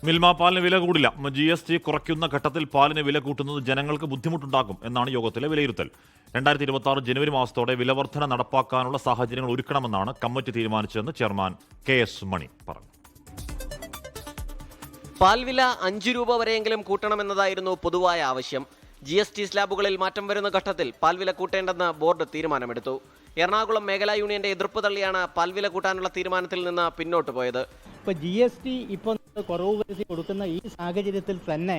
മിൽമ പാലിന് വില കൂടില്ല. GST കുറയ്ക്കുന്ന ഘട്ടത്തിൽ പാലിന് വില കൂട്ടുന്നത് ജനങ്ങൾക്ക് ബുദ്ധിമുട്ടുണ്ടാക്കും എന്നാണ് യോഗത്തിലെ വിലയിരുത്തൽ. 2026 ജനുവരി മാസത്തോടെ വിലവർധന നടപ്പാക്കാനുള്ള സാഹചര്യങ്ങൾ ഒരുക്കണമെന്നാണ് കമ്മിറ്റി തീരുമാനിച്ചതെന്ന് ചെയർമാൻ KS മണി പറഞ്ഞു. പാൽ വില 5 രൂപ വരെയെങ്കിലും കൂട്ടണമെന്നതായിരുന്നു പൊതുവായ ആവശ്യം. GST സ്ലാബുകളിൽ മാറ്റം വരുന്ന ഘട്ടത്തിൽ പാൽവില കൂട്ടേണ്ടെന്ന് ബോർഡ് തീരുമാനമെടുത്തു. എറണാകുളം മേഖലാ യൂണിയന്റെ എതിർപ്പ് തള്ളിയാണ് പാൽവില കൂട്ടാനുള്ള തീരുമാനത്തിൽ നിന്ന് പിന്നോട്ട് പോയത്. ഇപ്പോൾ GST ഇപ്പോൾ കുറവ് വരുത്തി കൊടുക്കുന്ന ഈ സാഹചര്യത്തിൽ തന്നെ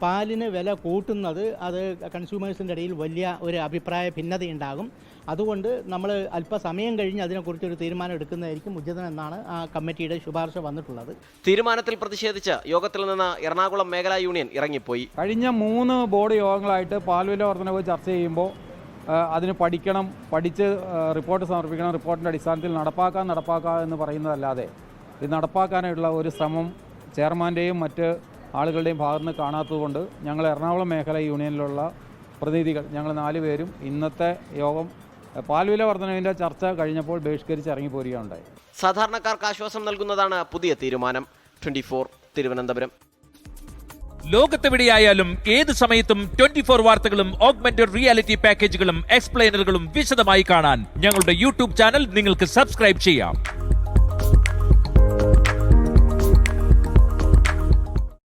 പാലിന് വില കൂട്ടുന്നത് അത് കൺസ്യൂമേഴ്സിൻ്റെ ഇടയിൽ വലിയ ഒരു അഭിപ്രായ ഭിന്നതയുണ്ടാകും. അതുകൊണ്ട് നമ്മൾ അല്പസമയം കഴിഞ്ഞ് അതിനെക്കുറിച്ചൊരു തീരുമാനം എടുക്കുന്നതായിരിക്കും ഉചിതം എന്നാണ് ആ കമ്മിറ്റിയുടെ ശുപാർശ വന്നിട്ടുള്ളത്. തീരുമാനത്തിൽ പ്രതിഷേധിച്ച് യോഗത്തിൽ നിന്ന് എറണാകുളം മേഖലാ യൂണിയൻ ഇറങ്ങിപ്പോയി. കഴിഞ്ഞ 3 ബോർഡ് യോഗങ്ങളായിട്ട് പാൽവില വർധനവ് ചർച്ച ചെയ്യുമ്പോൾ അതിന് പഠിച്ച് റിപ്പോർട്ട് സമർപ്പിക്കണം, റിപ്പോർട്ടിൻ്റെ അടിസ്ഥാനത്തിൽ നടപ്പാക്കാം എന്ന് പറയുന്നതല്ലാതെ ഇത് നടപ്പാക്കാനായിട്ടുള്ള ഒരു ശ്രമം ചെയർമാൻ്റെയും മറ്റ് ആളുകളുടെയും ഭാഗത്ത് നിന്ന് കാണാത്തതുകൊണ്ട് ഞങ്ങൾ എറണാകുളം മേഖലാ യൂണിയനിലുള്ള പ്രതിനിധികൾ ഞങ്ങൾ 4 പേരും ഇന്നത്തെ യോഗം പാൽവില വർധനവിൻ്റെ ചർച്ച കഴിഞ്ഞപ്പോൾ ബഹിഷ്കരിച്ച് ഇറങ്ങിപ്പോരുകയുണ്ടായി. സാധാരണക്കാർക്ക് ആശ്വാസം നൽകുന്നതാണ് പുതിയ തീരുമാനം. 24 തിരുവനന്തപുരം. ലോകത്തെവിടെയായാലും ഏത് സമയത്തും 24 വാർത്തകളും ഓഗ്മെന്റഡ് റിയാലിറ്റി പാക്കേജുകളും എക്സ്പ്ലെയിനറുകളും വിശദമായി കാണാൻ ഞങ്ങളുടെ YouTube ചാനൽ നിങ്ങൾക്ക് സബ്സ്ക്രൈബ് ചെയ്യാം.